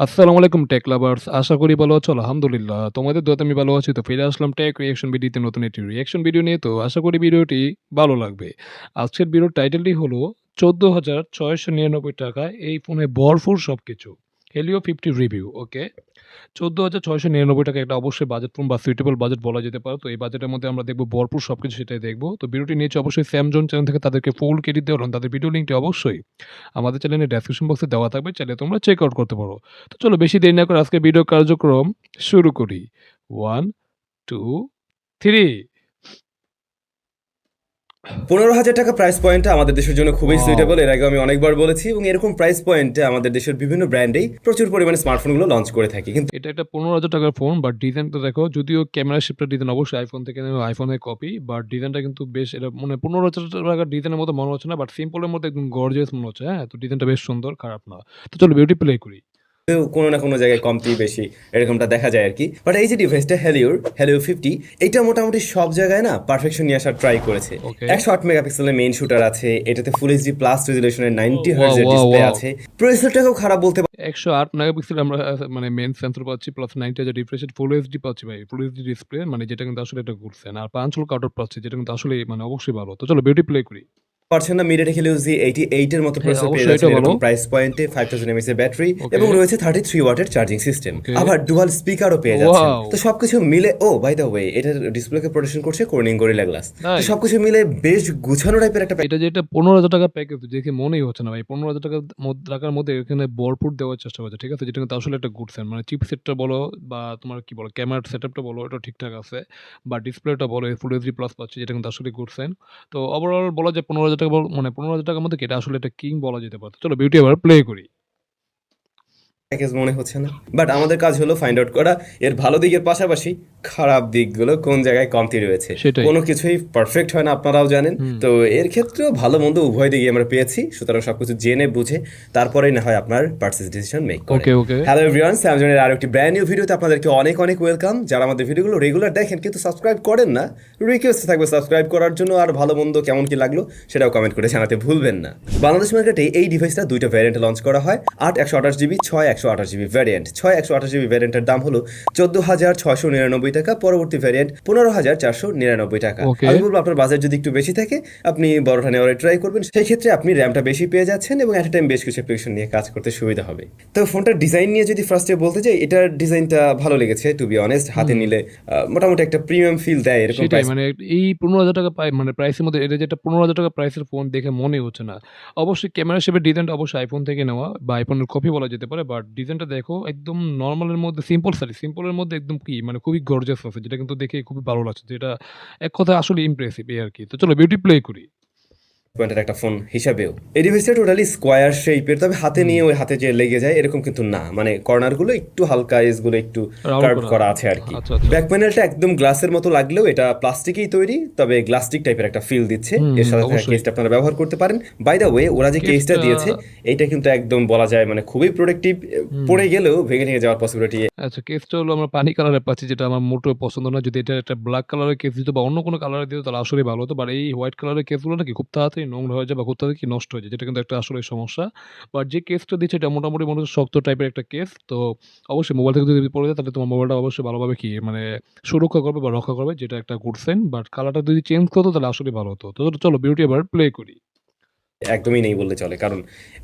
আসসালামু আলাইকুম take lovers. আশা করি ভালো আছো। আলহামদুলিল্লাহ। তোমাদের দোয়াতে আমি ভালো আছি। তো ফিরে আসলাম টেক রিঅ্যাকশন ভিডিওতে নতুন একটি রিঅ্যাকশন ভিডিও নিয়ে। তো আশা করি ভিডিওটি ভালো লাগবে। আজকের ভিডিওর টাইটেলটি হলো ৳১৪,৬৯৯ এই ফোনে ভরপুর সবকিছু। Helio 50 review. ওকে। ৳১৪,৬৯৯ এটা অবশ্যই বাজেট ফোন বা সুইটেবল বাজেট বলা যেতে পারে। তো এই বাজেটের মধ্যে আমরা দেখব ভরপুর সবকিছু সেটাই দেখব। তো ভিডিওটি নিয়েছি অবশ্যই স্যামজন চ্যানেল থেকে তাদেরকে ফুল ক্রেডিট দেওয়া হলো। তাদের ভিডিও লিঙ্কটি অবশ্যই আমাদের চ্যানেলের ডেসক্রিপশন বক্সে দেওয়া থাকবে। চাইলে তোমরা চেক আউট করতে পারো। তো চলো বেশি দেরি না করে আজকে ভিডিও কার্যক্রম শুরু করি। 1, 2, 3 ৳১৫,০০০ প্রাইস পয়েন্টটা আমাদের দেশের জন্য খুবই ওয়াও! সুইটেবল। এর আগেও আমি অনেকবার বলেছি এবং এরকম প্রাইস পয়েন্টে আমাদের দেশের বিভিন্ন ব্র্যান্ডেই প্রচুর পরিমাণে স্মার্টফোনগুলো লঞ্চ করে থাকি। কিন্তু এটা একটা ৳১৫,০০০ ফোন বাট ডিজাইনটা দেখো যদিও ক্যামেরা শিপটার ডিজাইন অবশ্যই আইফোন থেকে নেওয়া আইফোনের কপি বাট ডিজাইনটা কিন্তু বেশ এটা মানে ৳১৫,০০০ ডিজাইনের মতো মনে হচ্ছে না বাট সিম্পলের মধ্যে একদম গর্জিয়াস মনে হচ্ছে, হ্যাঁ? তো ডিজাইনটা বেশ সুন্দর, খারাপ না। তো চলো ভিডিওটি প্লে করি। কোনো না কোনো জায়গায় কমতি বেশি এরকমটা দেখা যায় আরকি। বাট এই যে ডিভাইসটা Helio 50 এইটা মোটামুটি সব জায়গায় না পারফেকশন নিয়ে আসার ট্রাই করেছে। ওকে। ১০৮ মেগাপিক্সেলের মেইন শুটার আছে, এটাতে ফুল এইচডি প্লাস রেজোলিউশনের 90 ওয়াও, হার্টজের ওয়াও, ডিসপ্লে ওয়াও! আছে। প্রসেসরটাকেও খারাপ বলতে ১০৮ মেগাপিক্সেল আমরা মানে মেইন সেন্সর পাচ্ছি প্লাস 90 হাজার রিফ্রেশ রেট ফুল এইচডি পাচ্ছি ভাই। ফুল এইচডি ডিসপ্লে মানে যেটা কিন্তু আসলে একটা গুড সাইন। আর ৫ হল কাট অফ পাচ্ছি যেটা কিন্তু আসলেই মানে অবশ্যই ভালো। তো চলো ভিডিওটি প্লে করি। পারছেন না MediaTek Helio Z88 এর মতো হ্যাঁ, প্রসেসর পেয়ে অবশ্যই যাচ্ছেন এটা ভালো। এরকম প্রাইস পয়েন্টে 5000 mAh এর ব্যাটারি ওকে, এবং রয়েছে 33 ওয়াটের চার্জিং সিস্টেম। ওকে। আবার ডুয়াল স্পিকারও পেয়ে যাচ্ছেন। ওয়াও! তো সবকিছু মিলে বাই দ্য ওয়ে এটার ডিসপ্লেকে প্রোটেকশন করছে Corning Gorilla Glass। তো নাইস। সবকিছু মিলে বেশ গুছানো টাইপের একটা এটা যে এটা ৳১৫,০০০ প্যাকেজ দেখে মনেই হচ্ছে না ভাই। ৳১৫,০০০ টাকার মধ্যে এখানে ভরপুর দেওয়ার চেষ্টা করেছে। ঠিক আছে? যেটা কিন্তু আসলে একটা গুড সাইন। মানে চিপসেটটা বলো বা তোমার কি বলো ক্যামেরার সেটআপটা বলো এটা ঠিকঠাক আছে। বা ডিসপ্লেটা বলো ফুল এইচডি প্লাস পাচ্ছি যেটা কিন্তু আসলেই গুড সাইন। তো ওভারঅল বলা যায় ৳১৫,০০০ মানে ৳১৫,০০০ র মধ্যে কি এটা আসলে একটা কিং বলা যেতে পারে। চলো ভিডিওটি এবার প্লে করি। প্যাকেজ মনে হচ্ছে না। বাট আমাদের কাজ হলো ফাইন্ড আউট করা এর ভালো দিকের পাশাপাশি খারাপ দিকগুলো কোন জায়গায় কমতি রয়েছে। সেটাই। কোনো কিছুই পারফেক্ট হয় না আপনারাও জানেন। হুম। তো এর ক্ষেত্রেও ভালো মন্দ উভয় দিকেই আমরা পেয়েছি। সুতরাং সবকিছু জেনে বুঝে তারপরেই না হয় আপনার পারচেজ ডিসিশন মেক করেন। ওকে, ওকে। হ্যালো এভরিওয়ান, স্যামসাংয়ের আরো একটি ব্র্যান্ড নিউ ভিডিওতে আপনাদেরকে অনেক অনেক ওয়েলকাম। যারা আমাদের ভিডিওগুলো রেগুলার দেখেন কিন্তু সাবস্ক্রাইব করেন না, রিকোয়েস্ট থাকবে সাবস্ক্রাইব করার জন্য। আর ভালো মন্দ কেমন কি লাগলো সেটাও কমেন্ট করে জানাতে ভুলবেন না। বাংলাদেশ মার্কেটে এই ডিভাইসটা দুইটা ভ্যারিয়েন্টে লঞ্চ করা হয়। ৮ 128GB ৬ 128GB ভ্যারিয়েন্ট। ৬ 128GB ভ্যারিয়েন্টের দাম হলো ৳১৪,৬৯৯ পরবর্তী ভ্যারিয়েন্ট ৳১৫,৪৯৯ ওকে। আমি বলবো আপনার বাজেট যদি একটু বেশি থাকে আপনি বড়টা নেওয়ার ট্রাই করবেন। সেই ক্ষেত্রে আপনি র্যামটা বেশি পেয়ে যাচ্ছেন এবং এট এ টাইম বেশ কিছু অ্যাপ্লিকেশন নিয়ে কাজ করতে সুবিধা হবে। তো ফোনটার ডিজাইন নিয়ে যদি ফার্স্টে বলতে যাই, এটার ডিজাইনটা ভালো লেগেছে টু বি অনেস্ট। হাতে হুম। নিলে মোটামুটি একটা প্রিমিয়াম ফিল দেয় এরকম সেটাই প্রাইস। মানে এই ৳১৫,০০০ মানে প্রাইসের মধ্যে এটা যেটা ৳১৫,০০০ প্রাইসের ফোন দেখে মনেই হচ্ছে না। অবশ্যই ক্যামেরা হিসেবে ডিজাইনটা অবশ্যই আইফোন থেকে নেওয়া বা আইফোনের কপি বলা যেতে পারে। বাট ডিজাইনটা দেখো একদম নরমালের মধ্যে সিম্পলের মধ্যে একদম কি মানে খুবই গর্জিয়াস আছে যেটা কিন্তু দেখে খুবই ভালো লাগছে। যেটা এক কথায় আসলে ইমপ্রেসিভ এই আরকি। তো চলো বিউটি প্লে করি। পয়েন্টের একটা ফোন হিসাবেও এই ডিভাইসটা টোটালি স্কোয়ার শেপের, তবে হাতে হুম, নিয়ে ওই হাতে যে লেগে যায় এরকম কিন্তু না। মানে কর্নারগুলো একটু হালকা, এজগুলো একটু রাউন্ড কার্ভ করা। করা আছে আর কি। আচ্ছা, আচ্ছা। ব্যাক প্যানেলটা একদম গ্লাসের মতো লাগলেও এটা প্লাস্টিকেই তৈরি, তবে গ্লাস্টিক টাইপের একটা ফিল দিচ্ছে। হুম, এর হুম, সাথে থাকা অবশ্যই। কেসটা আপনারা ব্যবহার করতে পারেন। বাই দ্য ওয়ে ওরা যে কেসটা কেসটা দিয়েছে এইটা কিন্তু একদম বলা যায় মানে খুবই প্রোটেক্টিভ। হুম। পড়ে গেলেও ভেঙে ভেঙে যাওয়ার পসিবিলিটি। আচ্ছা কেসটা হলো আমরা পানি কালারের পাচ্ছি যেটা আমার মোটেও পছন্দ না। যদি এটা একটা ব্লাক কালারের কেস দিত বা অন্য কোনো কালারে দিত তাহলে আসলেই ভালো হতো। বাট এই হোয়াইট কালারের কেসগুলো নাকি খুব তাড়াতাড়ি নোংরা হয়ে যায় বা খুব তাড়াতাড়ি কি নষ্ট হয়ে যায়। যেটা কিন্তু একটা আসলেই সমস্যা। বাট যে কেসটা দিচ্ছে এটা মোটামুটি মনে হচ্ছে শক্ত টাইপের একটা কেস। তো অবশ্যই মোবাইল থেকে যদি পড়ে যায় তাহলে তোমার মোবাইলটা অবশ্যই ভালোভাবে কি মানে সুরক্ষা করবে বা রক্ষা করবে যেটা একটা গুড সাইন। বাট কালারটা যদি চেঞ্জ করতো তাহলে আসলেই ভালো হতো। তো চলো বিউটি এবার প্লে করি। একদমই নেই বললে চলে, কারণ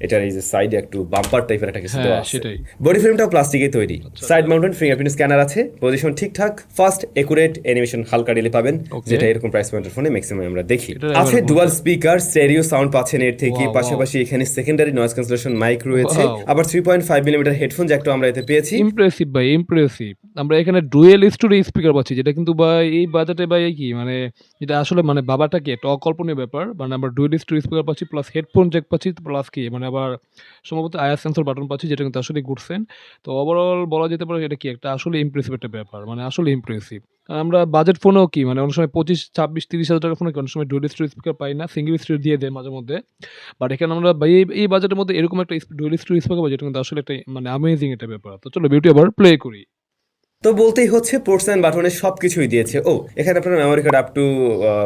এটার এই যে সাইডে একটু বাম্পার টাইপের একটা কিছু হ্যাঁ, দেওয়া আছে। সেটাই। বডি ফ্রেমটাও প্লাস্টিকের তৈরি। আচ্ছা, সাইড আচ্ছা। মাউন্টেন ফিঙ্গারপ্রিন্ট স্ক্যানার আছে, পজিশন ঠিকঠাক, ফাস্ট একুরেট অ্যানিমেশন হালকা ডিলে পাবেন, ওকে। যেটা এরকম প্রাইস পয়েন্টের ফোনে ম্যাক্সিমাম আমরা দেখি। এটার আছে এবার ডুয়াল আচ্ছা। স্পিকার, স্টেরিও সাউন্ড পাচ্ছেন এর থেকে, ওয়াও, ওয়াও! পাশাপাশি এখানে সেকেন্ডারি নয়েজ ক্যান্সেলেশন মাইক রয়েছে। ওয়াও! আবার 3.5 মিলিমিটার হেডফোন জ্যাকটাও আমরা এতে পেয়েছি। ইমপ্রেসিভ ভাই, ইমপ্রেসিভ। আমরা এখানে ডুয়েল স্টুডিও স্পিকার পাচ্ছি যেটা কিন্তু ভাই এই বাজেটে ভাই কি মানে এটা আসলে মানে ভাবাটা কি একটা অকল্পনীয় ব্যাপার। মানে আমরা ডুয়েল স্টুডিও স্পিকার পাচ্ছি প্লাস হেডফোন জ্যাক পাচ্ছি প্লাস কি মানে আবার সম্ভবত আইআর সেন্সর বাটন পাচ্ছি যেটা কিন্তু আসলেই গুড সাইন। তো ওভারঅল বলা যেতে পারে এটা কি একটা আসলে ইমপ্রেসিভ একটা ব্যাপার। মানে আসলে ইমপ্রেসিভ। আমরা বাজেট ফোনেও কি মানে অনেক সময় ২৫, ২৬, ৩০,০০০ টাকার ফোনে অনেক সময় ডুয়েল স্টুডিও স্পিকার পাই না। সিঙ্গেল স্টুডিও দিয়ে দেয় মাঝে মধ্যে। বাট এখানে আমরা ভাই এই বাজেটের মধ্যে এরকম একটা ডুয়াল স্টুডিও স্পিকার পাবো যেটা কিন্তু আসলে একটা মানে অ্যামেজিং একটা ব্যাপার। তো চলো ভিডিওটি আবার প্লে করি। তো বলতেই হচ্ছে পোর্টস অ্যান্ড বাটনে সবকিছুই দিয়েছে। ও এখানে আপনারা memory card up to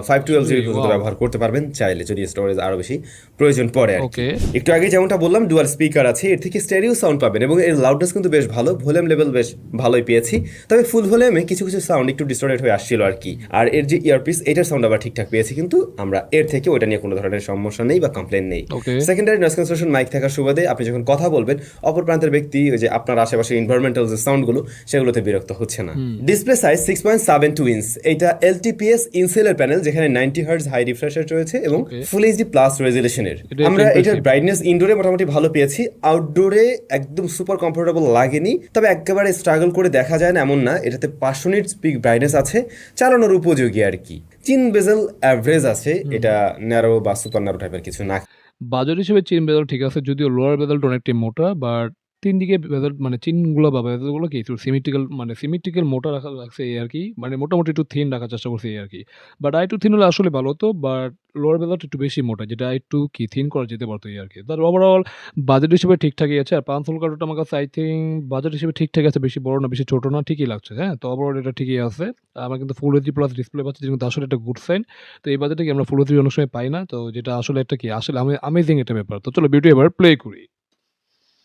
512 GB পর্যন্ত ব্যবহার করতে পারবেন চাইলে, যদি স্টোরেজ আরো বেশি প্রয়োজন পড়ে আর কি। ওকে একটু আগে যেমনটা বললাম ডুয়াল স্পিকার আছে, এর থেকে স্টেরিও সাউন্ড পাবেন এবং এর লাউডনেস কিন্তু বেশ ভালো, ভলিউম লেভেল বেশ ভালোই পেয়েছি। তবে ফুল ভলিউমে কিছু কিছু সাউন্ড একটু ডিস্টর্টেড হয়ে আসছিল আর কি। আর এর যে ইয়ারপিস এটার সাউন্ড আবার ঠিকঠাক পেয়েছি, কিন্তু আমরা এর থেকে ওটা নিয়ে কোনো ধরনের সমস্যা নেই বা কমপ্লেন নেই। ওকে সেকেন্ডারি নয়েজ ক্যান্সেলেশন মাইক থাকার সুবাদে আপনি যখন কথা বলবেন অপর প্রান্তের ব্যক্তি ওই যে আপনার আশেপাশে এনভায়রনমেন্টাল যে সাউন্ডগুলো সেগুলোতে বিরক্ত হচ্ছে না। ডিসপ্লে সাইজ 6.72 ইঞ্চ, এটা এলটিপিএস ইনসেলের প্যানেল যেখানে 90 হার্টজ হাই রিফ্রেশ রেট রয়েছে এবং ফুল এইচডি প্লাস রেজুলেশনের। আমরা এটার ব্রাইটনেস ইনডোরে মোটামুটি ভালো পেয়েছি, আউটডোরে একদম সুপার কমফোর্টেবল লাগেনি। তবে একেবারে স্ট্রাগল করে দেখা যায় না এমন না, এটাতে 500 নিটস পিক ব্রাইটনেস আছে, চালানোর উপযোগী আর কি। চিন বেজেল অ্যাভারেজ আছে, এটা ন্যারো বা সুপার ন্যারো টাইপের কিছু না। বাজেট হিসেবে চিন বেজেল ঠিক আছে, যদিও লোয়ার বেজেলটা অনেকটাই মোটা, বাট ৩ দিকে বেজেল মানে চিনগুলো বা বেজেলগুলো কি একটু সিমেট্রিক্যাল মোটা রাখছে এই আরকি। মানে মোটামুটি একটু থিন রাখার চেষ্টা করছে এই আরকি। বাট আরেকটু থিন হলে আসলে ভালো হতো, বাট লোয়ার বেজেলটা একটু বেশি মোটা, যেটা একটু কি থিন করা যেতে পারতো এই আরকি। তার ওভারঅল বাজেট হিসেবে ঠিকঠাকই আছে। আর পানসোল কার্ডটা আমার কাছে আই থিংক বাজেট হিসেবে ঠিকঠাক আছে, বেশি বড় না বেশি ছোট না, ঠিকই লাগছে। হ্যাঁ? তো ওভারঅল এটা ঠিকই আছে। আমরা কিন্তু ফুল এইচডি প্লাস ডিসপ্লে পাচ্ছি, যেটা কিন্তু আসলে একটা গুড সাইন। তো এই বাজেটে কি আমরা ফুল এইচডি অনেক সময় পাই না। তো যেটা আসলে একটা কি আসলে আমেজিং একটা ব্যাপার। তো চলো ভিডিও এবার প্লে করি।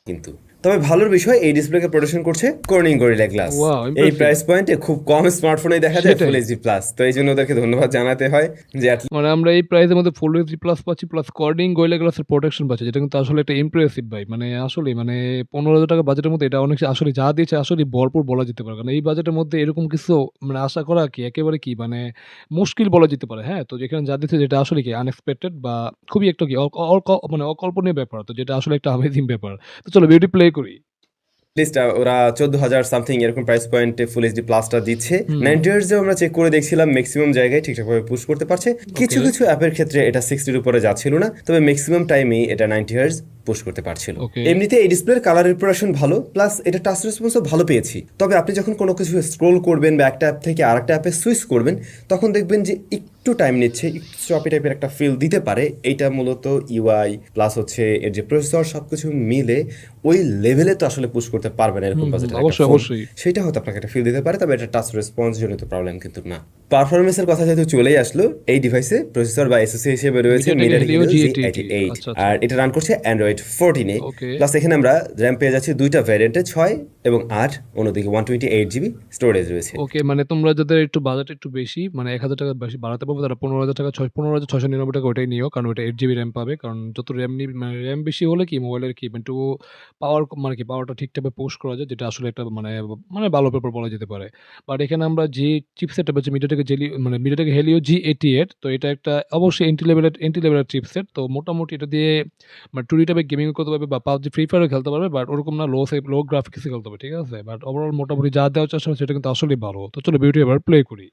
কিন্তু তবে ভালোর বিষয় এই ডিসপ্লেকে প্রোটেকশন করছে কর্নিং গরিলা গ্লাস। ওয়াও এই ইমপ্রেসিভ। প্রাইস পয়েন্টে খুব কম স্মার্টফোনে দেখা যায় সেটাই। ফুল এইচডি প্লাস, তো এই জন্য ওদেরকে ধন্যবাদ জানাতে হয় যে মানে আমরা এই প্রাইসের মধ্যে ফুল এইচডি প্লাস পাচ্ছি, প্লাস কর্নিং গোরিলা গ্লাসের প্রোটেকশন পাচ্ছি, যেটা কিন্তু আসলে একটা ইমপ্রেসিভ ভাই। মানে আসলেই মানে ১৫,০০০ টাকা বাজেটের মধ্যে এটা অনেক আসলে যা দিয়েছে আসলেই ভরপুর বলা যেতে পারে। কারণ এই বাজেটের মধ্যে এরকম কিছু মানে আশা করা কি একেবারে কি মানে মুশকিল বলা যেতে পারে। হ্যাঁ? তো যেখানে যা দিচ্ছে যেটা আসলে কি আনএক্সপেক্টেড বা খুবই একটা কি মানে অকল্পনীয় ব্যাপার। তো যেটা আসলে একটা আমেজিং ব্যাপার। তো চলো ভিডিও প্লে করি। লিস্ট ওরা 14,000 সামথিং এরকম প্রাইস পয়েন্টে ফুল এইচডি প্লাসটা দিচ্ছে। 90 হার্টজ আমরা চেক করে দেখছিলাম ম্যাক্সিমাম জায়গায় ঠিকঠাকভাবে পুশ করতে পারছে। কিছু ওকে, কিছু অ্যাপের ক্ষেত্রে এটা 60 এর উপরে যাচ্ছিল না, তবে ম্যাক্সিমাম টাইমেই এটা 90 হার্টজ পুশ করতে পারছিল। ওকে। এমনিতে এই ডিসপ্লের কালার রিপ্রেজেন্টেশন ভালো, প্লাস এটা টাচ রেসপন্সও ভালো পেয়েছি। তবে আপনি যখন কোনো কিছু স্ক্রোল করবেন বা একটা অ্যাপ থেকে আরেকটা অ্যাপে সুইচ করবেন তখন দেখবেন যে একটু টাইম নিচ্ছে, একটু চপি টাইপের একটা ফিল দিতে পারে। এইটা মূলত ইউআই প্লাস হচ্ছে এর যে প্রসেসর সবকিছু মিলে ওই লেভেলে তো আসলে পুশ করতে পারবে না এরকম বাজেটের একটা অবশ্যই, ফোন। অবশ্যই। সেটা হয়তো আপনাকে একটা ফিল দিতে পারে, তবে এটা টাচ রেসপন্স জনিত প্রবলেম কিন্তু না। পারফরমেন্সের কথা যেহেতু চলেই আসলো, এই ডিভাইসে প্রসেসর বা এসওসি হিসেবে রয়েছে MediaTek MediaTek Helio Helio G88 G88 আচ্ছা, আচ্ছা। আর এটা রান করছে অ্যান্ড্রয়েড 14 এ। ওকে। প্লাস এখানে আমরা র্যাম পেয়ে যাচ্ছি দুইটা ভ্যারিয়েন্টে 6 এবং 8, অন্যদিকে 128 জিবি স্টোরেজ রয়েছে। ওকে, মানে তোমরা যাদের একটু বাজেট একটু বেশি মানে ৳১,০০০ বেশি বাড়াতে পারবে, তারা ৳১৫,৬৯৯ কারণ ওইটা 8 জিবি র্যাম পাবে। কারণ যত র্যাম নিবি মানে র্যাম বেশি হলে কি মোবাইলের কি একটু পাওয়ার মানে কি পাওয়ারটা ঠিকঠাকভাবে পুশ করা যায়, যেটা আসলে একটা মানে ভালো ব্যাপার বলা যেতে পারে। বাট এখানে আমরা যে চিপসেটটা পাচ্ছি MediaTek Helio G88, তো এটা একটা অবশ্যই এন্ট্রি লেভেলের চিপসেট। তো মোটামুটি এটা দিয়ে মানে 2D টাইপের গেমিংও করতে পারবে বা PUBG, Free Fire ও খেলতে পারবে। বাট ওরকম না লো গ্রাফিক্সে খেলতে হবে। ঠিক আছে? বাট ওভারঅল মোটামুটি যা দেওয়ার চেষ্টা করছে সেটা কিন্তু আসলেই ভালো। তো চলো ভিডিও এবার প্লে করি।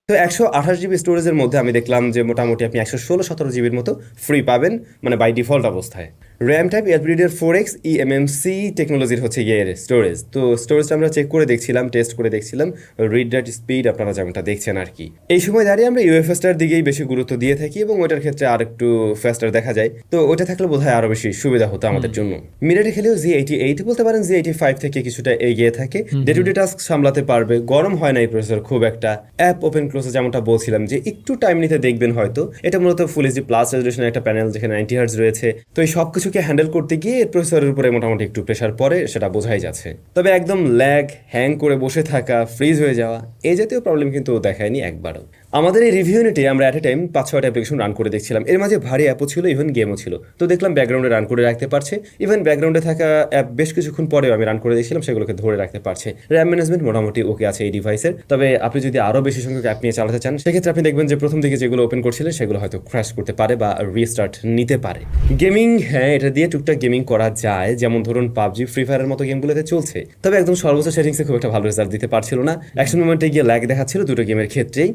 তো 128 জিবি স্টোরেজের মধ্যে আমি দেখলাম যে মোটামুটি আপনি 116-17 জিবির মতো ফ্রি পাবেন, মানে বাই ডিফল্ট অবস্থায়। RAM type LPDDR 4X eMMC টেকনোলজির হচ্ছে গিয়ে স্টোরেজ। তো স্টোরেজটা আমরা চেক করে দেখছিলাম, টেস্ট করে দেখছিলাম, রিড রাইট স্পিড আপনারা যেমনটা দেখছেন আর কি। এই সময় দাঁড়িয়ে আমরা ইউএফএসটার দিকেই বেশি গুরুত্ব দিয়ে থাকি এবং ওইটার ক্ষেত্রে আর একটু ফাস্টার দেখা যায়। তো ওইটা থাকলে বোধহয় আরো বেশি সুবিধা হতো আমাদের জন্য। MediaTek Helio G88 বলতে পারেন G85 থেকে কিছুটা এগিয়ে থাকে, ডে টু ডে টাস্ক সামলাতে পারবে, গরম হয় না এই প্রসেসর খুব একটা। অ্যাপ ওপেন ক্লোজে যেমনটা বলছিলাম যে একটু টাইম নিতে দেখবেন হয়তো। এটা মূলত ফুল এইচডি প্লাস রেজোলিউশনের একটা প্যানেল যেখানে 90 হার্টজ রয়েছে। তো এই সব কিছুকে হ্যান্ডেল করতে গিয়ে এর প্রসেসরের উপরে মোটামুটি একটু প্রেশার পড়ে, সেটা বোঝাই যাচ্ছে। তবে একদম ল্যাগ, হ্যাং করে বসে থাকা, ফ্রিজ হয়ে যাওয়া এই জাতীয় প্রবলেম কিন্তু দেখায়নি একবারও। আমাদের এই রিভিউ ইউনিটে আমরা অ্যাট এ টাইম 5-6টা অ্যাপ্লিকেশন রান করে দেখছিলাম। এর মাঝে ভারী অ্যাপও ছিল, ইভেন গেমও ছিল। তো দেখলাম ব্যাকগ্রাউন্ডে রান করে রাখতে পারছে, ইভেন ব্যাকগ্রাউন্ডে থাকা অ্যাপ বেশ কিছুক্ষণ পরেও আমি রান করে দেখছিলাম সেগুলোকে ধরে রাখতে পারছে। র্যাম ম্যানেজমেন্ট মোটামুটি ওকে আছে এই ডিভাইসের। তবে আপনি যদি আরও বেশি সংখ্যক অ্যাপ নিয়ে চালাতে চান সেক্ষেত্রে আপনি দেখবেন যে প্রথম দিকে যেগুলো ওপেন করছিলেন সেগুলো হয়তো ক্র্যাশ করতে পারে বা রিস্টার্ট নিতে পারে। গেমিং, হ্যাঁ এটা দিয়ে টুকটাক গেমিং করা যায়, যেমন ধরুন পাবজি, ফ্রি ফায়ারের মতো গেমগুলোতে চলছে। তবে একদম সর্বোচ্চ সেটিংসে খুব একটা ভালো রেজাল্ট দিতে পারছিল না। অ্যাকশন মোমেন্টে গিয়ে ল্যাগ দেখাচ্ছিল দুটো গেমের ক্ষেত্রেই।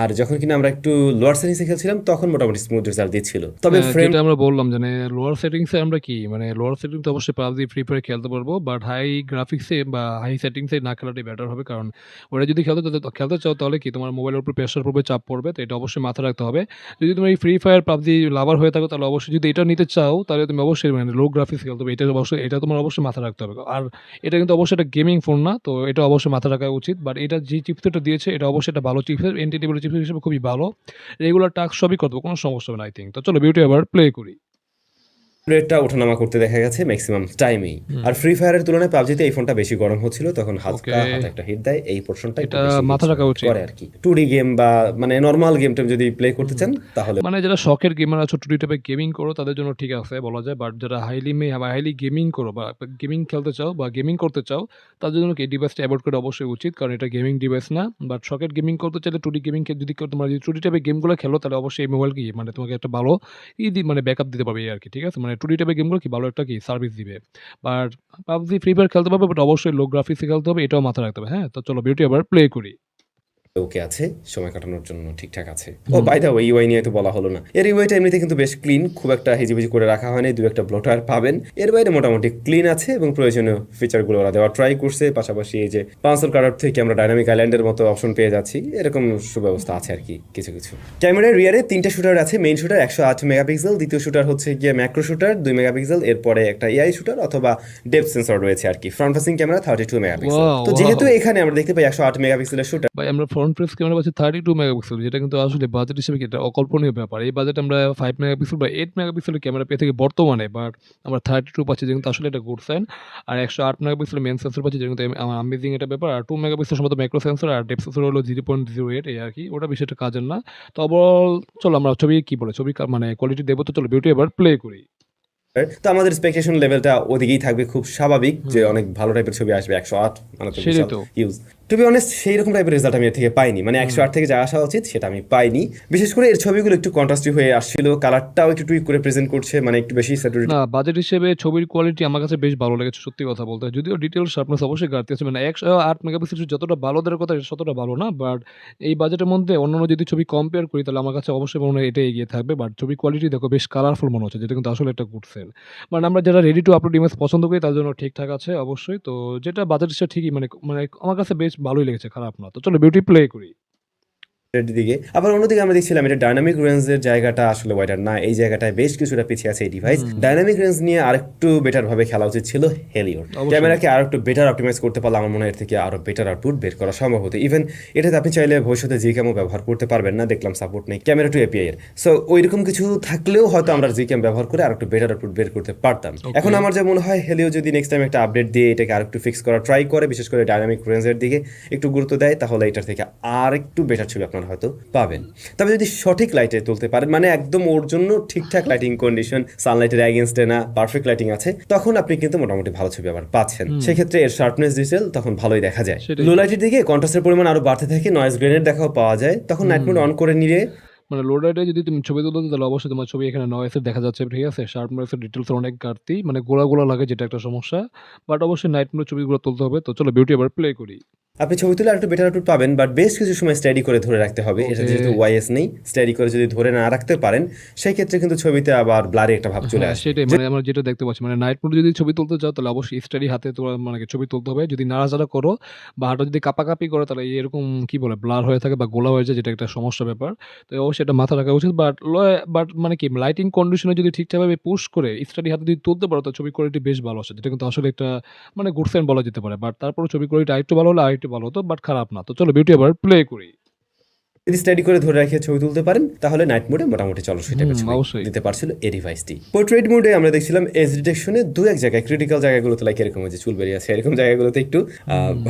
আর যখন কিনা আমরা একটু লোয়ার সেটিংসে খেলছিলাম তখন মোটামুটি স্মুথ রেজাল্ট দিচ্ছিল। তবে ফ্রেম যেটা আমরা বললাম যে লোয়ার সেটিংসে আমরা কি মানে লোয়ার সেটিংসে অবশ্যই পাবজি ফ্রি ফায়ার খেলতে পারবো, বাট হাই গ্রাফিক্সে বা হাই সেটিংসে না খেলাটাই বেটার হবে। কারণ ওটা যদি খেলতে চাও তাহলে কি তোমার মোবাইলের উপর প্রেশার পড়বে, চাপ পড়বে, তো এটা অবশ্যই মাথায় রাখতে হবে। যদি তুমি এই ফ্রি ফায়ার পাবজি লাভার হয়ে থাকো তাহলে অবশ্যই যদি এটা নিতে চাও তাহলে তুমি অবশ্যই মানে লো গ্রাফিক্স খেলতে হবে, এটা তোমার অবশ্যই মাথায় রাখতে হবে। আর এটা কিন্তু অবশ্যই একটা গেমিং ফোন না, তো এটা অবশ্যই মাথায় রাখা উচিত। বাট এটা যে চিপসেটটা দিয়েছে এটা অবশ্যই একটা ভালো চিপসেট, এনটিটি চিপসেট হিসেবে খুবই ভালো। রেগুলার টাস্ক সবই করতে কোনো সমস্যা হবে না আই থিঙ্ক। তো চলো বিউটি আবার প্লে করি। রেটটা ওঠানামা করতে দেখা গেছে ম্যাক্সিমাম টাইমেই। আর ফ্রি ফায়ারের তুলনায় পাবজিতে এই ফোনটা বেশি গরম হচ্ছিল, তখন হালকা হাতে একটা হিট দেয়, এই পোর্শনটা একটু এটা বেশি মাথা রাখা উচিত করে আর কি। 2D গেম বা মানে নরমাল গেম টেম যদি প্লে করতে চান তাহলে মানে যারা শখের গেমার আছো, টুটি টাইপে গেমিং করো তাদের জন্য ঠিক আছে বলা যায়। বাট যারা হাইলি গেমিং করো বা গেমিং খেলতে চাও বা গেমিং করতে চাও তাদের জন্য কি ডিভাইসটা অ্যাভয়েড করা অবশ্যই উচিত, কারণ এটা গেমিং ডিভাইস না। বাট শখের গেমিং করতে চাইলে টুটি গেমিং যদি তোমরা যদি টুটি টাইপের গেমগুলো খেলো তাহলে অবশ্যই এই মোবাইল কি মানে তোমাকে একটা ভালো মানে ব্যাকআপ দিতে পারবে আর কি, ঠিক আছে। মানে টুটি টাইপের গেমগুলো কি ভালো একটা কি সার্ভিস দিবে। বাট পাবজি ফ্রি ফায়ার খেলতে পারবে, বাট অবশ্যই লো গ্রাফিক্সে খেলতে হবে, এটাও মাথায় রাখতে হবে। হ্যাঁ, তো চলো বিউটি আবার প্লে করি। ওকে আছে, সময় কাটানোর জন্য ঠিকঠাক আছে। ও বাই দ্য ওয়ে, ইউআই নিয়ে তো বলা হলো না। এর ইউআইটা এমনিতে কিন্তু বেশ ক্লিন, খুব একটা হিজিবিজি করে রাখা হয়নি, দু একটা ব্লোটার পাবেন। এর বাইরে মোটামুটি ক্লিন আছে এবং প্রয়োজনীয় ফিচারগুলো ওরা দেওয়া ট্রাই করছে। পাশাপাশি এই যে পাঁচল কার্ডার থেকে আমরা ডাইনামিক আইল্যান্ডের মতো অপশন পেয়ে যাচ্ছি, এরকম সুব্যবস্থা আছে আর কি কিছু কিছু। ক্যামেরার রিয়ারে 3টা শুটার আছে। মেইন শুটার 108 মেগাপিক্সেল, দ্বিতীয় শুটার হচ্ছে গিয়ে ম্যাক্রো শুটার 2 মেগাপিক্সেল, এরপরে একটা এআই শুটার অথবা ডেপথ সেন্সর রয়েছে আর কি। Front facing camera 32 megapixel. Wow, তো যেহেতু wow. এখানে আমরা দেখতে পাই 108 মেগাপিক্সেলের শুটার, ভাই আমরা ফ্রন্ট ফেস ক্যামেরা পাচ্ছি 32 মেগাপিক্সেল, যেটা কিন্তু আসলে বাজেট হিসেবে কি এটা অকল্পনীয় ব্যাপার। এই বাজেটে আমরা 5 মেগাপিক্সেল বা 8 মেগাপিক্সেলের ক্যামেরা পেয়ে থাকি বর্তমানে, বাট আমরা 32 পাচ্ছি, যেটা কিন্তু আসলে এটা গুড সাইন। আর 108 মেগাপিক্সেলের মেইন সেন্সর পাচ্ছি, যেটা কিন্তু আমার আমেজিং একটা ব্যাপার। আর 2 মেগাপিক্সেল সম্ভবত ম্যাক্রো সেন্সর, আর ডেপথ সেন্সর হলো 0.08, এই আর কি, ওটা বেশি একটা কাজের না। তো ওভারঅল চলো আমরা ছবি কি বলে ছবি মানে কোয়ালিটি দেবো, তো চলো বিউটি এবার প্লে করি। তো আমাদের এক্সপেকটেশন লেভেলটা ওদিকেই থাকবে, খুব স্বাভাবিক যে অনেক ভালো টাইপের ছবি আসবে। 108 মানে তো সেটাই বিশাল তো। হিউজ। টু বি অনেস্ট সেই রকম টাইপের রেজাল্ট আমি এর থেকে পাইনি, মানে 108 থেকে যা আসা উচিত সেটা আমি পাইনি। বিশেষ করে এর ছবিগুলো একটু কন্ট্রাস্টি হয়ে আসছিল, কালারটাও একটু টুইক করে প্রেজেন্ট করছে, মানে একটু বেশি স্যাচুরেটেড। না, বাজেট হিসেবে ছবির কোয়ালিটি আমার কাছে বেশ ভালো লেগেছে সত্যি কথা বলতে। যদিও ডিটেইল শার্পনেস অবশ্যই ঘাটতি আছে, মানে 108 মেগাপিক্সেল যতটা ভালো দেওয়ার কথা এটা ততটা ভালো না। বাট এই বাজেটের মধ্যে অন্যান্য যদি ছবি কম্পেয়ার করি তাহলে আমার কাছে অবশ্যই মনে হয় এটা এগিয়ে থাকবে। বাট ছবি কোয়ালিটি দেখো বেশ কালারফুল মনে হচ্ছে, যেটা কিন্তু আসলে একটা গুড সেল। মানে আমরা যারা রেডি টু আপলোড ইমেজ পছন্দ করি তার জন্য ঠিকঠাক আছে অবশ্যই। তো যেটা বাজেট হিসেবে ঠিকই মানে মানে আমার কাছে বেশ ভালোই লেগেছে, খারাপ না। তো চলো বিউটি প্লে করি। দিকে আবার অন্যদিকে আমরা দেখছিলাম এটা ডাইনামিক রেঞ্জের জায়গাটা আসলে ওয়াইডার না, এই জায়গাটায় বেশ কিছুটা পিছিয়ে আছে এই ডিভাইস। ডাইনামিক রেঞ্জ নিয়ে আরেকটু বেটার ভাবে খেলা উচিত ছিল হেলিওর। ক্যামেরাকে আরো একটু বেটার অপটিমাইজ করতে পারলে আমার মনে হয় এর থেকে আরো বেটার আউটপুট বের করা সম্ভব হতো। ইভেন এটাতে আপনি চাইলে ভবিষ্যতে জি ক্যামও ব্যবহার করতে পারবেন না, দেখলাম সাপোর্ট নেই ক্যামেরা টু এপিআই এর। সো ওইরকম কিছু থাকলেও হয়তো আমরা জি ক্যাম ব্যবহার করে আরো একটু বেটার আউটপুট বের করতে পারতাম। এখন আমার যা মনে হয় হেলিও যদি নেক্সট টাইম একটা আপডেট দিয়ে এটাকে আরেকটু ফিক্স করা ট্রাই করে, বিশেষ করে ডাইনামিক রেঞ্জের দিকে একটু গুরুত্ব দেয়, তাহলে এটার থেকে আর একটু বেটার ছবি আপনারা হয়তো পাবেন। তবে যদি সঠিক লাইটে তুলতে পারেন, মানে একদম ওর জন্য ঠিকঠাক লাইটিং কন্ডিশন, সানলাইটের এগেইনস্টে না, পারফেক্ট লাইটিং আছে, তখন আপনি কিন্তু মোটামুটি ভালো ছবি আবার পাচ্ছেন। সেক্ষেত্রে এর শার্পনেস ডিটেল তখন ভালোই দেখা যায়। লো লাইটের দিকে কন্ট্রাস্টের পরিমাণ আরো বাড়তে থাকে, নয়েজ গ্রেনেড দেখাও পাওয়া যায়, তখন নাইট মোড অন করে নিলে মানে লো লাইটে যদি তুমি ছবি তুলতে তাহলে অবশ্যই তোমার ছবি এখানে নয়েসের দেখা যাচ্ছে, ঠিক আছে। শার্পনেসের ডিটেলস অনেক ঘাটতি, মানে গোলা লাগে, যেটা একটা সমস্যা। বাট অবশ্যই নাইট মোড ছবিগুলো তুলতে হবে। তো চলো বিউটি এবার প্লে করি। আপনি ছবি তুলে আরেকটু বেটার আউটপুট পাবেন, বাট বেশ কিছু সময় স্টাডি করে ধরে রাখতে হবে। এটা যেহেতু ওয়াইএস নেই, স্টাডি করে যদি ধরে না রাখতে পারেন সেই ক্ষেত্রে কিন্তু ছবিতে আবার ব্লারি একটা ভাব চলে আসে। সেটাই, মানে আমরা যেটা দেখতে পাচ্ছি, মানে নাইট মোড যদি ছবি তুলতে চাও তাহলে অবশ্যই স্টাডি হাতে তোমার মানে ছবি তুলতে হবে। যদি নাড়াচাড়া করো বা হাঁটা যদি কাঁপাকাঁপি করো তাহলে এরকম কি বলে ব্লার হয়ে থাকে বা গোলা হয়ে যায়, যেটা একটা সমস্যা ব্যাপার। তো অবশ্যই এটা মাথা রাখা উচিত। বাট মানে কি লাইটিং কন্ডিশনে যদি ঠিকঠাকভাবে পুশ করে স্টাডি হাতে যদি তুলতে পারো তো ছবি কোয়ালিটি বেশ ভালো আসে, যেটা কিন্তু আসলে একটা মানে গুড সাইন বলা যেতে পারে। বাট তারপরে ছবি কোয়ালিটি আরেকটু ভালো হলে আরেকটু ভালো হতো, বাট খারাপ না। তো চলো বিউটি এবার প্লে করি। যদি স্টাডি করে ধরে রেখে ছবি তুলতে পারেন তাহলে নাইট মোডে মোটামুটি চলচ্চিত্র টাইপের ছবি অবশ্যই দিতে পারছিল এই ডিভাইসটি। পোর্ট্রেট মোডে আমরা দেখছিলাম এজ ডিটেকশনে দু এক জায়গায় ক্রিটিক্যাল জায়গাগুলোতে লাইক এরকম যে চুল বেরিয়ে আছে এরকম জায়গাগুলোতে একটু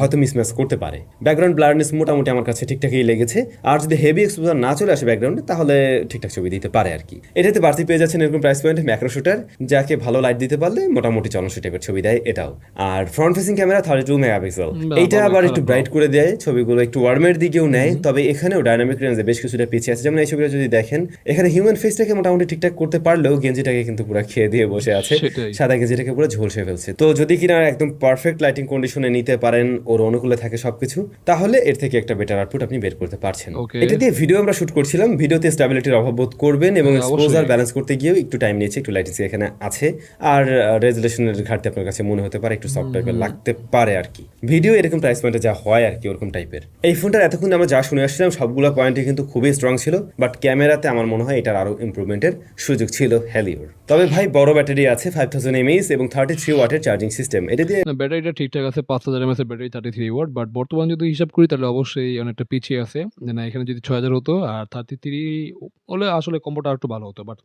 হয়তো মিসম্যাচ করতে পারে। ব্যাকগ্রাউন্ড ব্লারনেস মোটামুটি আমার কাছে ঠিকঠাকই লেগেছে। আর যদি হেভি এক্সপোজার না চলে আসে ব্যাকগ্রাউন্ডে তাহলে ঠিকঠাক ছবি দিতে পারে আর কি। এটাতে বাড়তি পেয়ে যাচ্ছেন এরকম প্রাইস পয়েন্টে ম্যাক্রো শুটার, যাকে ভালো লাইট দিতে পারলে মোটামুটি চলচ্চিত্র টাইপের ছবি দেয় এটাও। আর ফ্রন্ট ফেসিং ক্যামেরা 32 মেগাপিক্সেল, এইটা আবার একটু ব্রাইট করে দেয়, ছবিগুলো একটু ওয়ার্মের দিকেও নেয়। তবে এখানেও ডাইনামিক ডাইনামিক রেঞ্জে বেশ কিছুটা পিছিয়ে আছে। যেমন এই ছবিটা যদি দেখেন, এখানে হিউম্যান ফেসটাকে মোটামুটি ঠিকঠাক করতে পারলেও গেঞ্জিটাকে কিন্তু পুরো খেয়ে দিয়ে বসে আছে, সেটাই। সাদা গেঞ্জিটাকে পুরো ঝলসে ফেলছে। তো যদি কিনা একদম পারফেক্ট লাইটিং কন্ডিশনে নিতে পারেন, ওর অনুকূলে থাকে সবকিছু, তাহলে এর থেকে একটা বেটার আউটপুট আপনি বের করতে পারছেন। ওকে। এটা দিয়ে ভিডিও আমরা শুট করছিলাম, ভিডিওতে স্টেবিলিটির অভাব বোধ করবেন এবং হ্যাঁ, এক্সপোজার অবশ্যই। ব্যালেন্স করতে গিয়েও একটু টাইম নিয়েছে, একটু লাইটিংস এখানে আছে, আর রেজুলেশনের ঘাটতি আপনার কাছে মনে হতে পারে, একটু সফট টাইপের লাগতে পারে আর কি। ভিডিও এরকম প্রাইস পয়েন্টে যা হয় আর কি ওরকম টাইপের। এই ফোনটার এতক্ষণ আমরা যা শুনে আসছিলাম সবগুলো পয়েন্টে কিন্তু খুবই স্ট্রং ছিল, বাট ক্যামেরাতে আমার মনে হয় এটার আরো ইমপ্রুভমেন্টের সুযোগ ছিল হেলিওর। তবে ভাই বড় ব্যাটারি আছে, 5000 mAh এবং 33 ওয়াটের চার্জিং সিস্টেম, এটা দিয়ে না, ব্যাটারিটা ঠিকঠাক আছে, 5000 mAh এর ব্যাটারি, 33 ওয়াট। বাট বর্তমান যদি হিসাব করি তাহলে অবশ্যই অনেকটা পিছিয়ে আছে। যে না, এখানে যদি 6000 হতো আর 33 হলে আসলে কম্বোটা আরেকটু ভালো হতো। বাট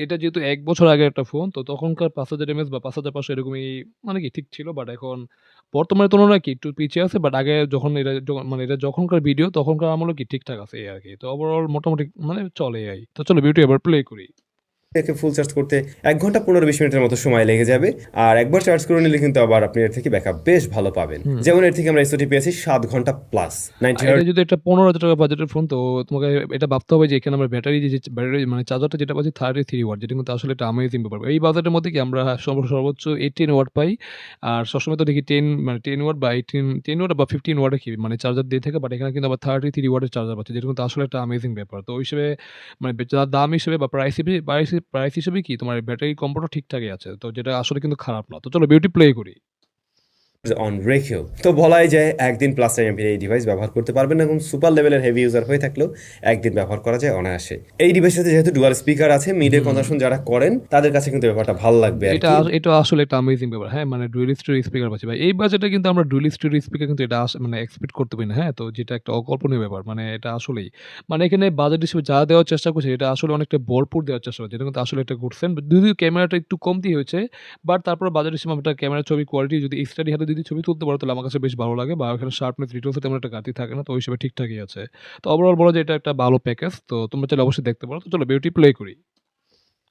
এটা যেহেতু ১ বছর আগের একটা ফোন, তো তখনকার 5000 mAh বা 5500 এরকমই মানে কি ঠিক ছিল। বাট এখন বর্তমানের তুলনায় কি একটু পিছিয়ে আছে। বাট আগে যখন মানে এটা যখনকার ভিডিও তখনকার আমলে কি ঠিকঠাক আছে এই আরকি। তো ওভারঅল মোটামুটি মানে চলে এই। তো চলো ভিডিওটি এবার প্লে করি। একে ফুল চার্জ করতে ১ ঘন্টা ১৫-২০ মিনিটের মতো সময় লেগে যাবে। আর একবার চার্জ করে নিলে কিন্তু আবার আপনি এর থেকে ব্যাকআপ বেশ ভালো পাবেন। হুম। যেমন এর থেকে আমরা এসওটি পেয়েছি ৭ ঘন্টা প্লাস, 90 এটা যদি একটা ১৫,০০০ টাকা বাজেটের ফোন, তো তোমাকে এটা ভাবতে হবে যে এখানে আমরা ব্যাটারি ব্যাটারি মানে চার্জারটা যেটা পাচ্ছি 33 ওয়াট, যেটা কিন্তু আসলে একটা আমেজিং ব্যাপার। এই বাজেটের মধ্যে কি আমরা সর্বোচ্চ 18 ওয়াট পাই। আর সবসময় তো দেখি 10 ওয়াট বা 10 ওয়াট বা 15 ওয়াটের কি মানে চার্জার দিয়ে থাকে। বাট এখানে কিন্তু আবার 33 ওয়াটের চার্জার পাচ্ছি, যেটা কিন্তু আসলে একটা আমেজিং ব্যাপার। তো ওই হিসেবে মানে যার দাম হিসেবে বা প্রাইস হিসেবে কি তোমার ব্যাটারি কম্বোটা ঠিকঠাকই আছে। তো যেটা আসলে কিন্তু খারাপ না। তো চলো বিউটি প্লে করি। অন রেখেও তো বলাই যায় একদিন প্লাস টাইম আপনি এই ডিভাইস ব্যবহার করতে পারবেন এবং সুপার লেভেলের হেভি ইউজার হয়ে থাকলেও একদিন ব্যবহার করা যায় অনায়াসে। এই ডিভাইসের সাথে যেহেতু ডুয়াল স্পিকার আছে, মিডিয়া কনজাম্পশন যারা করেন তাদের কাছে কিন্তু ব্যাপারটা ভালো লাগবে আর এটা কি। এটা আসলে একটা অ্যামেজিং ব্যাপার। হ্যাঁ, মানে ডুয়াল স্টোরি স্পিকার পাচ্ছি ভাই। এই বাজেটে কিন্তু আমরা ডুয়াল স্টোরি স্পিকার কিন্তু এটা মানে এক্সপেক্ট করতে পারি না। হ্যাঁ? তো যেটা একটা অকল্পনীয় ব্যাপার। মানে এটা আসলেই। মানে এখানে বাজেট হিসেবে যা দেওয়ার চেষ্টা করছে এটা আসলে অনেকটা ভরপুর দেওয়ার চেষ্টা করছে। এটা কিন্তু আসলে এটা করছেন। যদিও ক্যামেরাটা একটু কমতি হয়েছে। বাট তারপরে বাজেট হিসেবে আমরা ক্যামেরার ছবি কোয়ালিটি যদি স্টাডি হাতে যদি ছবি তুলতে পারো তাহলে আমার কাছে বেশ ভালো লাগে। বা এখানে শার্পনেস ডিটেইলস এ তেমন একটা ঘাটতি থাকে না। তো ওই হিসেবে ঠিকঠাকই আছে। তো ওভারঅল বলা যায় এটা একটা ভালো প্যাকেজ। তো তোমরা চাইলে অবশ্যই দেখতে পারো। তো চলো বিউটি প্লে করি।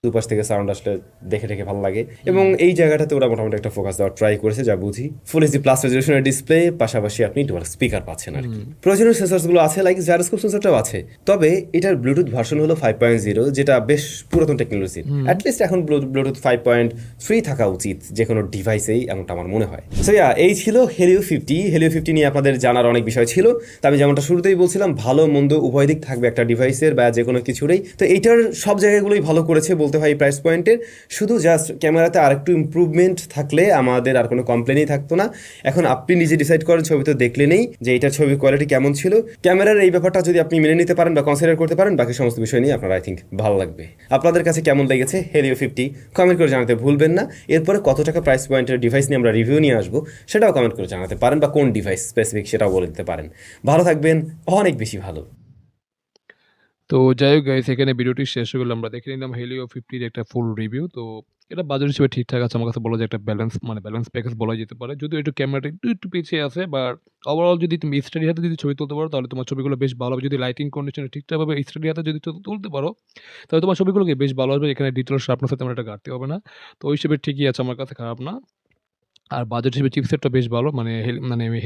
দুপাশ থেকে সাউন্ড আসলে দেখে দেখে ভালো লাগে এবং হুম। এই জায়গাটাতে ওরা মোটামুটি একটা ফোকাস দেওয়ার ট্রাই করেছে যা বুঝি। ফুল এইচডি প্লাস রেজলিউশনের ডিসপ্লে, পাশাপাশি আপনি ডুয়াল স্পিকার পাচ্ছেন আর কি। হুম। প্রয়োজনীয় সেন্সরসগুলো আছে, লাইক জাইরোস্কোপ সেন্সরটাও আছে। তবে এটার ব্লুটুথ ভার্সন হলো 5.0, যেটা বেশ পুরাতন টেকনোলজি। হুম। অ্যাটলিস্ট এখন ব্লুটুথ 5.3 থাকা উচিত যে কোনো ডিভাইসেই, এমনটা আমার মনে হয়। সো ইয়া, এই ছিল হেলিও 50। হেলিও 50 নিয়ে আপনাদের জানার অনেক বিষয় ছিল। তো আমি যেমনটা শুরুতেই বলছিলাম, ভালো মন্দ উভয় দিক থাকবে একটা ডিভাইসের বা যে কোনো কিছুরই। তো এইটার সব জায়গাগুলোই ভালো করেছে বলতে হয় এই প্রাইস পয়েন্টের। শুধু জাস্ট ক্যামেরাতে আরেকটু ইমপ্রুভমেন্ট থাকলে আমাদের আর কোনো কমপ্লেনই থাকতো না। এখন আপনি নিজে ডিসাইড করেন, ছবি তো দেখলে নেই যে এটার ছবি কোয়ালিটি কেমন ছিল। ক্যামেরার এই ব্যাপারটা যদি আপনি মেনে নিতে পারেন বা কনসিডার করতে পারেন, বাকি সমস্ত বিষয় নিয়ে আপনার আই থিঙ্ক ভালো লাগবে। আপনাদের কাছে কেমন লেগেছে হেলিও 50 কমেন্ট করে জানাতে ভুলবেন না। এরপরে কত টাকা প্রাইস পয়েন্টের ডিভাইস নিয়ে আমরা রিভিউ নিয়ে আসবো সেটাও কমেন্ট করে জানাতে পারেন, বা কোন ডিভাইস স্পেসিফিক সেটাও বলে দিতে পারেন। ভালো থাকবেন, অনেক বেশি ভালো। তো যাই হোক গাইস, এখানে ভিডিওটি শেষ হয়ে গেল। আমরা দেখে নিলাম হেলিও 50 এর একটা ফুল রিভিউ। তো এটা বাজেট হিসেবে ঠিকঠাক আছে। আমার কাছে বলা যায় একটা ব্যালেন্স প্যাকেজ বলা যেতে পারে। যদিও একটু ক্যামেরাটা একটু পিছিয়ে আছে। বাট ওভারঅল যদি তুমি স্টাডি হাতে যদি ছবি তুলতে পারো তাহলে তোমার ছবিগুলো বেশ ভালো হবে। যদি লাইটিং কন্ডিশনে ঠিকঠাকভাবে স্টাডি হাতে যদি তুলতে পারো তাহলে তোমার ছবিগুলোকে বেশ ভালো আসবে। এখানে ডিটেইলস শার্পনেস এ তেমন একটা ঘাটতি হবে না। তো ওই হিসেবে ঠিকই আছে, আমার কাছে খারাপ না। আর বাজেট হিসেবে চিপসেটটা বেশ ভালো। মানে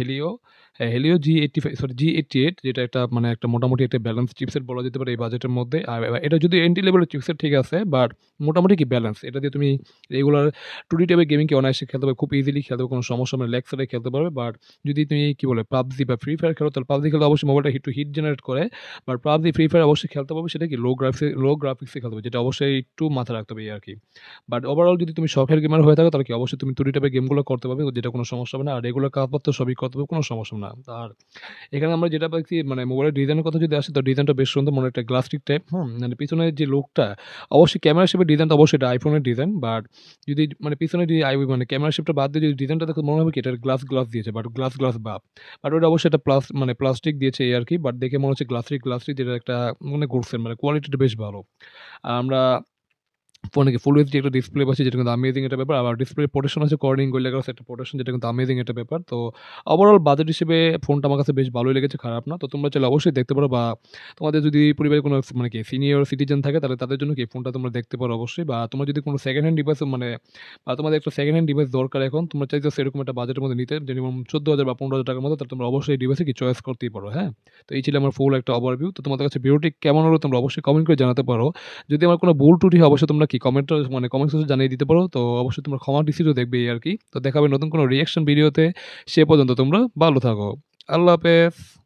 হেলিও, হ্যাঁ, হেলিও G88 যেটা একটা মানে একটা মোটামুটি একটা ব্যালেন্স চিপসেট বলা যেতে পারে এই বাজেটের মধ্যে। আর এটা যদি এন্ট্রি লেভেলের চিপসেট ঠিক আছে, বাট মোটামুটি কি ব্যালেন্স। এটা দিয়ে তুমি রেগুলার 2D টাইপের গেমিংকে অনায়াসে খেলতে পারবে। খুব ইজিলি খেলতে পারবে, কোনো সমস্যা হবে না। ল্যাগ ছাড়াই খেলতে পারবে। বাট যদি তুমি কি বলে PUBG বা ফ্রি ফায়ার খেলো তাহলে PUBG খেলতে অবশ্যই মোবাইলটা একটু হিট জেনারেট করে। বাট PUBG, ফ্রি ফায়ার অবশ্যই খেলতে পারবে, সেটা কি লো গ্রাফিক্সে খেলতে হবে, যেটা অবশ্যই একটু মাথায় রাখতে হবে এই আরকি। বাট ওভারঅল যদি তুমি শখের গেমার হয়ে থাকো তাহলে কি অবশ্যই তুমি 2D টাইপের গেমগুলো করতে পারবে, যেটা কোনো সমস্যা হবে না। আর রেগুলার কাজপত্র সবই করতে পারবে, কোনো সমস্যা না। আর এখানে আমরা যেটা পাচ্ছি মানে মোবাইলের ডিজাইনের কথা যদি আসে, তো ডিজাইনটা বেশ সুন্দর, মনে একটা গ্লাস্টিক টাইপ। মানে পিছনের যে লুকটা, অবশ্যই ক্যামেরা হিসেবে ডিজাইনটা অবশ্যই এটা আইফোনের ডিজাইন। বাট যদি মানে পিছনে যদি মানে ক্যামেরা শিপটা বাদ দিয়ে যদি ডিজাইনটা দেখো মনে হবে কি এটা গ্লাস দিয়েছে, বাট গ্লাস ভাব। বাট ওটা অবশ্যই এটা মানে প্লাস্টিক দিয়েছে এই আরকি। বাট দেখে মনে হচ্ছে গ্লাসটিক যেটা একটা মানে করছেন, মানে কোয়ালিটিটা বেশ ভালো। আর আমরা ফোনে কি ফুল এইচডি একটা ডিসপ্লে পাচ্ছি যেটা কিন্তু আমেজিং একটা ব্যাপার। আবার ডিসপ্লে প্রোটেকশন আছে কর্নিং গোরিল্লা গ্লাস একটা প্রোটেকশন যেটা কিন্তু আমেজিং একটা ব্যাপার। তো ওভারঅল বাজেট হিসেবে ফোনটা আমার কাছে বেশ ভালোই লেগেছে, খারাপ না। তো তোমরা চাইলে অবশ্যই দেখতে পারো, বা তোমাদের যদি পরিবারে কোনো মানে কি সিনিয়র সিটিজেন থাকে তাহলে তাদের জন্য কি ফোনটা তোমরা দেখতে পারো অবশ্যই। বা তোমার যদি কোনো সেকেন্ড হ্যান্ড ডিভাইস মানে বা তোমাদের একটা সেকেন্ড হ্যান্ড ডিভাইস দরকার এখন, তোমরা চাইতেছো এরকম একটা বাজেটের মধ্যে নিতে যেমন ১৪,০০০ বা ১৫,০০০ টাকার মধ্যে, তাহলে তোমরা অবশ্যই এই ডিভাইসে কি চয়েস করতেই পারো, হ্যাঁ? তো এই ছিল আমার ফুল একটা ওভারভিউ। তো তোমাদের কাছে ভিডিওটি কেমন হলো তোমরা অবশ্যই কমেন্ট করে জানাতে পারো। যদি আমার কোনো ভুল ত্রুটি হয় অবশ্যই তোমরা কি কমেন্টে মানে কমেন্ট সেকশনে জানিয়ে দিতে পারো। তো অবশ্যই তোমরা ক্ষমা দৃষ্টিতেও দেখবে এই আরকি। তো দেখা হবে নতুন কোনো রিঅ্যাকশন ভিডিওতে। সে পর্যন্ত তোমরা ভালো থাকো। আল্লাহ হাফেজ।